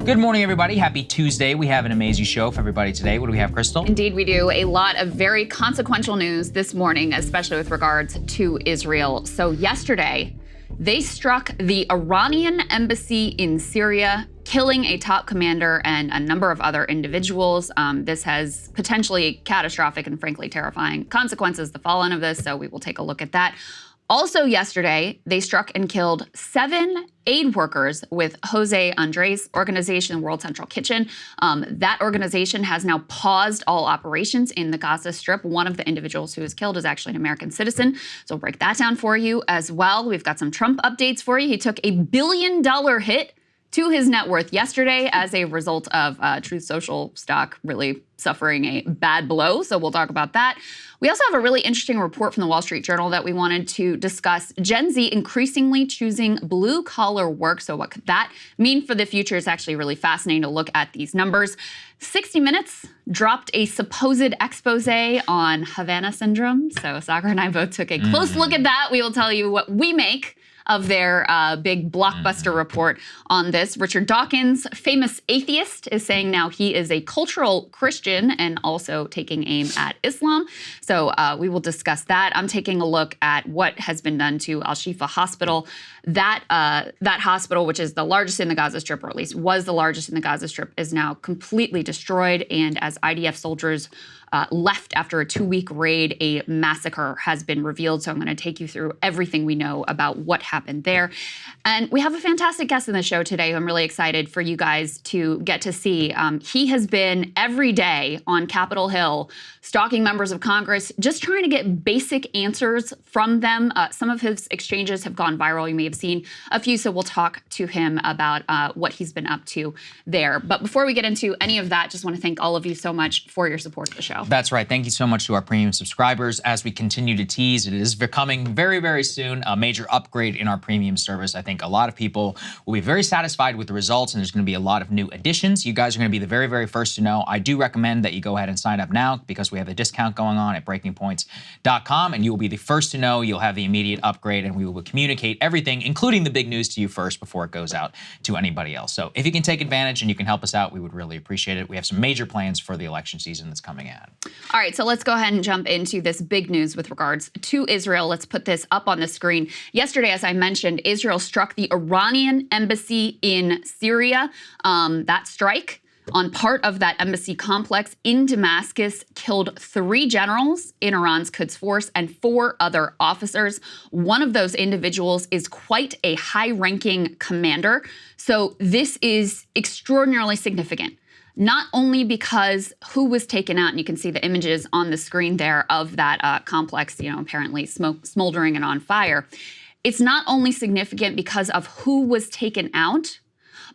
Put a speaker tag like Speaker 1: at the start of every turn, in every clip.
Speaker 1: Good morning, everybody. Happy Tuesday. We have an amazing show for everybody today. What do we have, Krystal?
Speaker 2: Indeed, we do. A lot of very consequential news this morning, especially with regards to Israel. So yesterday, they struck the Iranian embassy in Syria, killing a top commander and a number of other individuals. This has potentially catastrophic and frankly terrifying consequences, the fallout of this, so we will take a look at that. Also yesterday, they struck and killed 7 aid workers with Jose Andres' organization, World Central Kitchen. That organization has now paused all operations in the Gaza Strip. One of the individuals who was killed is actually an American citizen. So we'll break that down for you as well. We've got some Trump updates for you. He took $1 billion hit to his net worth yesterday as a result of Truth Social stock really suffering a bad blow. So we'll talk about that. We also have a really interesting report from the Wall Street Journal that we wanted to discuss. Gen Z increasingly choosing blue collar work. So what could that mean for the future? It's actually really fascinating to look at these numbers. 60 Minutes dropped a supposed expose on Havana syndrome. So Saagar and I both took a close look at that. We will tell you what we make of their big blockbuster report on this. Richard Dawkins, famous atheist, is saying now he is a cultural Christian and also taking aim at Islam. So we will discuss that. I'm taking a look at what has been done to Al-Shifa Hospital. That hospital, which is the largest in the Gaza Strip, or at least was the largest in the Gaza Strip, is now completely destroyed. And as IDF soldiers left after a 2-week raid, a massacre has been revealed. So I'm going to take you through everything we know about what happened there. And we have a fantastic guest in the show today. I'm really excited for you guys to get to see. He has been every day on Capitol Hill stalking members of Congress, just trying to get basic answers from them. Some of his exchanges have gone viral. You may have seen a few, so we'll talk to him about what he's been up to there. But before we get into any of that, just want to thank all of you so much for your support of the show.
Speaker 1: That's right. Thank you so much to our premium subscribers. As we continue to tease, it is coming very, very soon, a major upgrade in our premium service. I think a lot of people will be very satisfied with the results, and there's going to be a lot of new additions. You guys are going to be the very, very first to know. I do recommend that you go ahead and sign up now because we have a discount going on at breakingpoints.com, and you will be the first to know. You'll have the immediate upgrade, and we will communicate everything, including the big news, to you first before it goes out to anybody else. So if you can take advantage and you can help us out, we would really appreciate it. We have some major plans for the election season that's coming at.
Speaker 2: All right, so let's go ahead and jump into this big news with regards to Israel. Let's put this up on the screen. Yesterday, as I mentioned, Israel struck the Iranian embassy in Syria. That strike on part of that embassy complex in Damascus killed 3 generals in Iran's Quds Force and 4 other officers. One of those individuals is quite a high-ranking commander. So this is extraordinarily significant. Not only because who was taken out, and you can see the images on the screen there of that complex, apparently smoldering and on fire. It's not only significant because of who was taken out,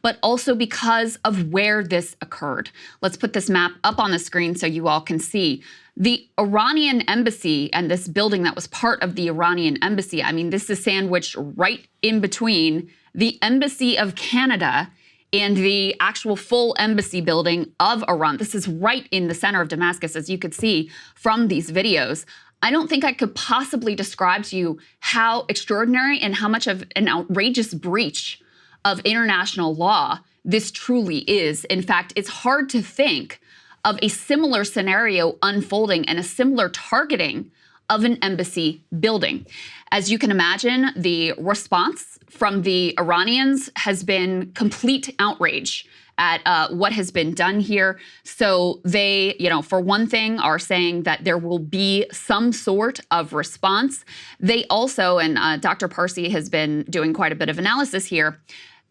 Speaker 2: but also because of where this occurred. Let's put this map up on the screen so you all can see. The Iranian embassy and this building that was part of the Iranian embassy, I mean, this is sandwiched right in between the Embassy of Canada and the actual full embassy building of Iran. This is right in the center of Damascus, as you could see from these videos. I don't think I could possibly describe to you how extraordinary and how much of an outrageous breach of international law this truly is. In fact, it's hard to think of a similar scenario unfolding and a similar targeting of an embassy building. As you can imagine, the response from the Iranians has been complete outrage at what has been done here. So they, for one thing, are saying that there will be some sort of response. They also, and Dr. Parsi has been doing quite a bit of analysis here,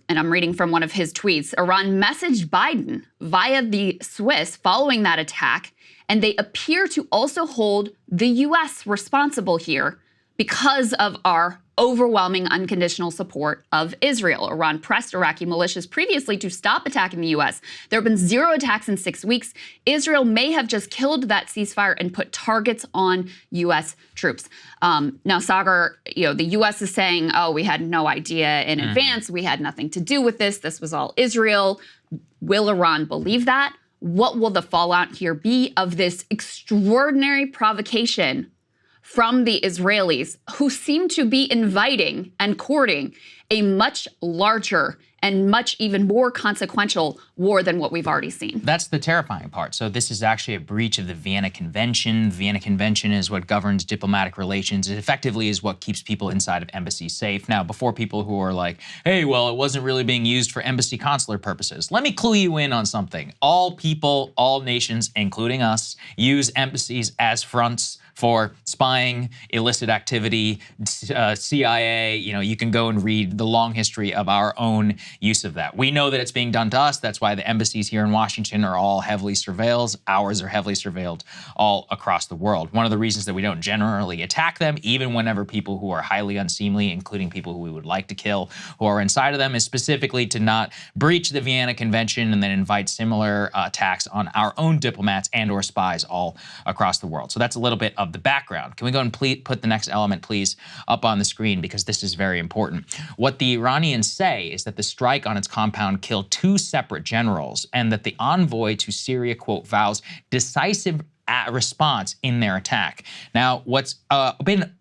Speaker 2: and I'm reading from one of his tweets, Iran messaged Biden via the Swiss following that attack, and they appear to also hold the U.S. responsible here because of our overwhelming unconditional support of Israel. Iran pressed Iraqi militias previously to stop attacking the U.S. There have been 0 attacks in 6 weeks. Israel may have just killed that ceasefire and put targets on U.S. troops. Now, Saagar, the U.S. is saying, oh, we had no idea in advance. We had nothing to do with this. This was all Israel. Will Iran believe that? What will the fallout here be of this extraordinary provocation from the Israelis, who seem to be inviting and courting a much larger and much even more consequential war than what we've already seen.
Speaker 1: That's the terrifying part. So this is actually a breach of the Vienna Convention. The Vienna Convention is what governs diplomatic relations. It effectively is what keeps people inside of embassies safe. Now, before people who are like, hey, well, it wasn't really being used for embassy consular purposes, let me clue you in on something. All people, all nations, including us, use embassies as fronts for spying, illicit activity, CIA. You know, you can go and read the long history of our own use of that. We know that it's being done to us. That's why the embassies here in Washington are all heavily surveilled. Ours are heavily surveilled all across the world. One of the reasons that we don't generally attack them, even whenever people who are highly unseemly, including people who we would like to kill, who are inside of them, is specifically to not breach the Vienna Convention and then invite similar attacks on our own diplomats and or spies all across the world. So that's a little bit of the background. Can we go and put the next element, please, up on the screen, because this is very important. What the Iranians say is that the strike on its compound killed 2 separate generals, and that the envoy to Syria, quote, vows decisive response in their attack. Now, what's been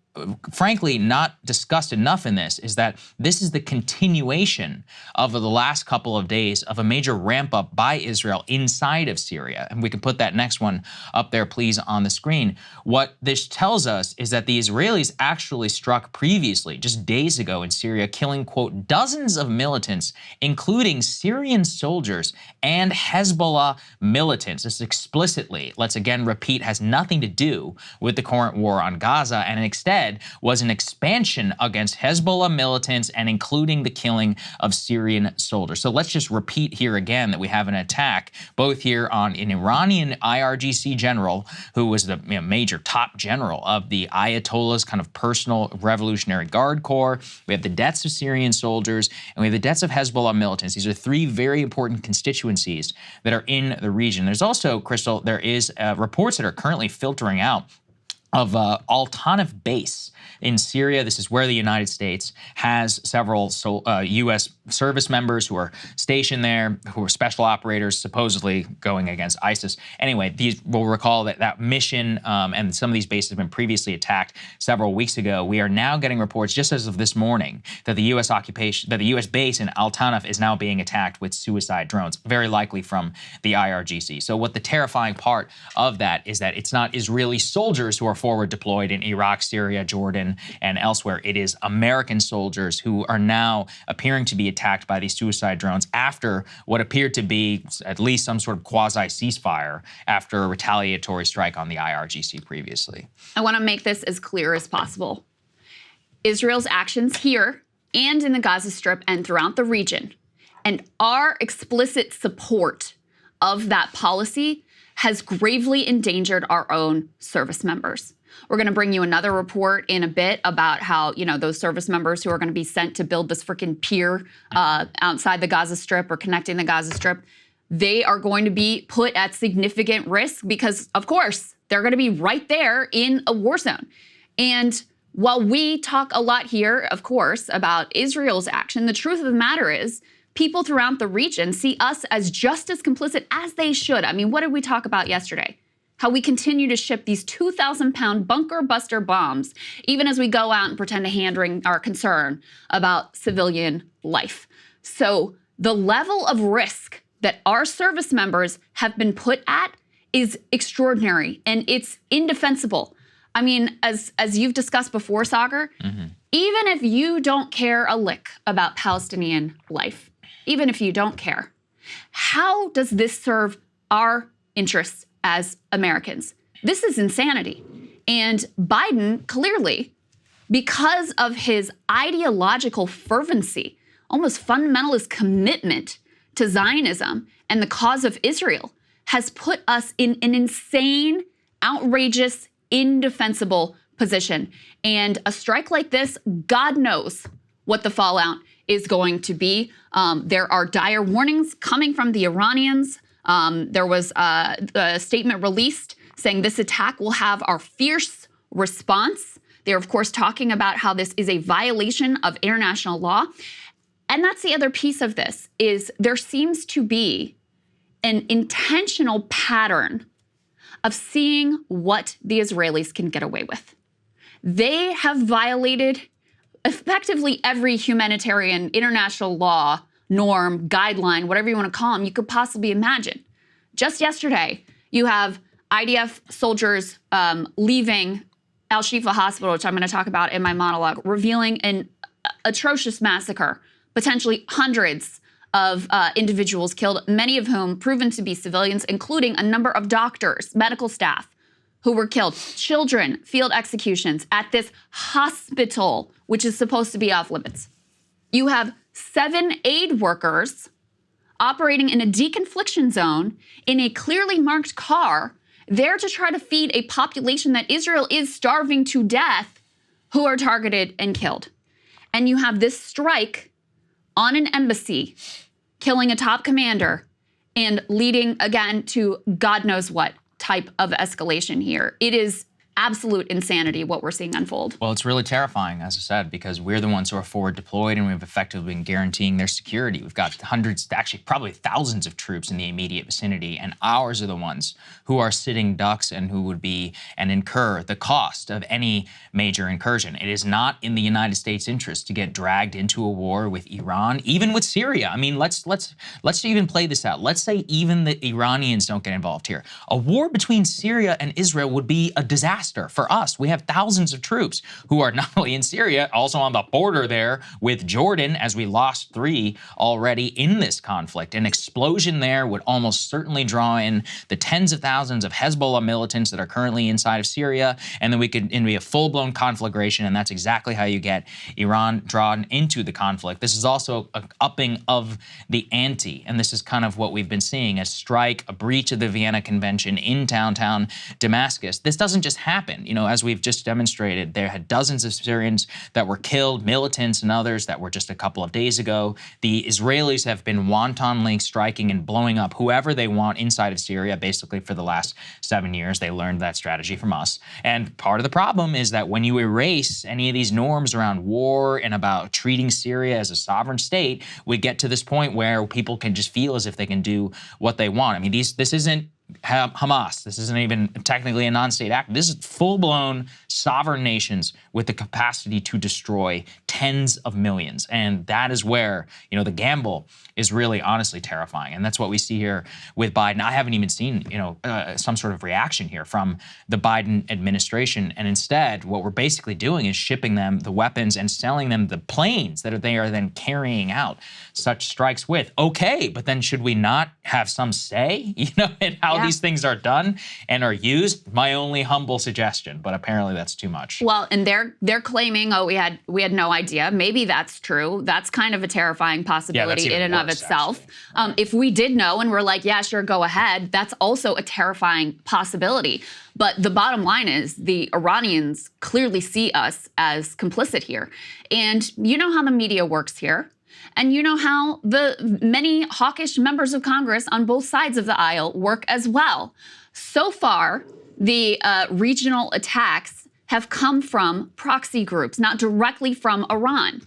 Speaker 1: frankly not discussed enough in this is that this is the continuation of the last couple of days of a major ramp up by Israel inside of Syria. And we can put that next one up there, please, on the screen. What this tells us is that the Israelis actually struck previously, just days ago in Syria, killing, quote, dozens of militants, including Syrian soldiers and Hezbollah militants. This explicitly, let's again repeat, has nothing to do with the current war on Gaza, and instead was an expansion against Hezbollah militants and including the killing of Syrian soldiers. So let's just repeat here again that we have an attack both here on an Iranian IRGC general who was the major top general of the Ayatollah's kind of personal Revolutionary Guard Corps. We have the deaths of Syrian soldiers and we have the deaths of Hezbollah militants. These are 3 very important constituencies that are in the region. There's also, Krystal, there is reports that are currently filtering out of Al-Tanf base in Syria. This is where the United States has several U.S. service members who are stationed there, who are special operators, supposedly going against ISIS. Anyway, these will recall that that mission and some of these bases have been previously attacked several weeks ago. We are now getting reports, just as of this morning, that the U.S. occupation, that the U.S. base in Al-Tanf is now being attacked with suicide drones, very likely from the IRGC. So what the terrifying part of that is that it's not Israeli soldiers who are forward deployed in Iraq, Syria, Jordan, and elsewhere. It is American soldiers who are now appearing to be attacked by these suicide drones after what appeared to be at least some sort of quasi-ceasefire after a retaliatory strike on the IRGC previously.
Speaker 2: I want to make this as clear as possible. Israel's actions here and in the Gaza Strip and throughout the region, and our explicit support of that policy has gravely endangered our own service members. We're going to bring you another report in a bit about how, those service members who are going to be sent to build this freaking pier outside the Gaza Strip or connecting the Gaza Strip, they are going to be put at significant risk because, of course, they're going to be right there in a war zone. And while we talk a lot here, of course, about Israel's action, the truth of the matter is people throughout the region see us as just as complicit as they should. I mean, what did we talk about yesterday? How we continue to ship these 2,000-pound bunker buster bombs, even as we go out and pretend to hand-wring our concern about civilian life. So the level of risk that our service members have been put at is extraordinary, and it's indefensible. I mean, as you've discussed before, Saagar, even if you don't care a lick about Palestinian life, even if you don't care, how does this serve our interests as Americans? This is insanity. And Biden clearly, because of his ideological fervency, almost fundamentalist commitment to Zionism and the cause of Israel, has put us in an insane, outrageous, indefensible position. And a strike like this, God knows what the fallout is going to be. There are dire warnings coming from the Iranians. There was a statement released saying this attack will have our fierce response. They're, of course, talking about how this is a violation of international law. And that's the other piece of this, is there seems to be an intentional pattern of seeing what the Israelis can get away with. They have violated effectively every humanitarian international law, norm, guideline, whatever you want to call them, you could possibly imagine. Just yesterday, you have IDF soldiers leaving Al-Shifa Hospital, which I'm going to talk about in my monologue, revealing an atrocious massacre, potentially hundreds of individuals killed, many of whom proven to be civilians, including a number of doctors, medical staff who were killed, children, field executions at this hospital, which is supposed to be off limits. You have 7 aid workers operating in a deconfliction zone in a clearly marked car, there to try to feed a population that Israel is starving to death, who are targeted and killed. And you have this strike on an embassy, killing a top commander and leading, again, to God knows what type of escalation here. It is absolute insanity what we're seeing unfold.
Speaker 1: Well, it's really terrifying, as I said, because we're the ones who are forward deployed and we've effectively been guaranteeing their security. We've got hundreds, actually probably thousands of troops in the immediate vicinity, and ours are the ones who are sitting ducks and who would be and incur the cost of any major incursion. It is not in the United States' interest to get dragged into a war with Iran, even with Syria. I mean, let's even play this out. Let's say even the Iranians don't get involved here. A war between Syria and Israel would be a disaster for us. We have thousands of troops who are not only in Syria, also on the border there with Jordan, as we lost 3 already in this conflict. An explosion there would almost certainly draw in the tens of thousands of Hezbollah militants that are currently inside of Syria, and then we could be a full-blown conflagration, and that's exactly how you get Iran drawn into the conflict. This is also an upping of the ante, and this is kind of what we've been seeing: a strike, a breach of the Vienna Convention in downtown Damascus. This doesn't just happen. You know, as we've just demonstrated, there had dozens of Syrians that were killed, militants and others that were just a couple of days ago. The Israelis have been wantonly striking and blowing up whoever they want inside of Syria, basically for the last 7 years. They learned that strategy from us. And part of the problem is that when you erase any of these norms around war and about treating Syria as a sovereign state, we get to this point where people can just feel as if they can do what they want. I mean, this isn't Hamas. This isn't even technically a non-state act. This is full-blown sovereign nations with the capacity to destroy tens of millions. And that is where, you know, the gamble is really honestly terrifying. And that's what we see here with Biden. I haven't even seen, you know, some sort of reaction here from the Biden administration. And instead, what we're basically doing is shipping them the weapons and selling them the planes that they are then carrying out such strikes with. Okay, but then should we not have some say, you know, in how these things are done and are used? My only humble suggestion, but apparently that's too much.
Speaker 2: Well, and they're claiming, oh, we had no idea. Maybe that's true. That's kind of a terrifying possibility in and of itself. If we did know and we're like, yeah, sure, go ahead, that's also a terrifying possibility. But the bottom line is the Iranians clearly see us as complicit here. And you know how the media works here. And you know how the many hawkish members of Congress on both sides of the aisle work as well. So far, the regional attacks have come from proxy groups, not directly from Iran.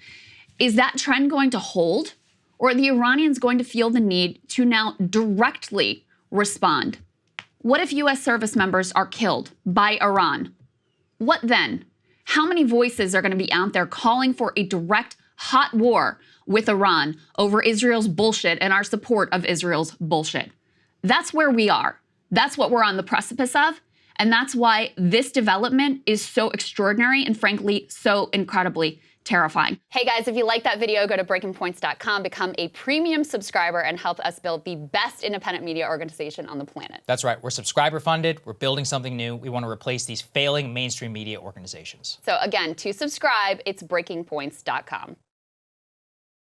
Speaker 2: Is that trend going to hold? Or are the Iranians going to feel the need to now directly respond? What if U.S. service members are killed by Iran? What then? How many voices are going to be out there calling for a direct hot war with Iran over Israel's bullshit and our support of Israel's bullshit? That's where we are. That's what we're on the precipice of. And that's why this development is so extraordinary and frankly, so incredibly terrifying. Hey guys, if you like that video, go to breakingpoints.com, become a premium subscriber and help us build the best independent media organization on the planet.
Speaker 1: That's right. We're subscriber funded. We're building something new. We want to replace these failing mainstream media organizations.
Speaker 2: So again, to subscribe, it's breakingpoints.com.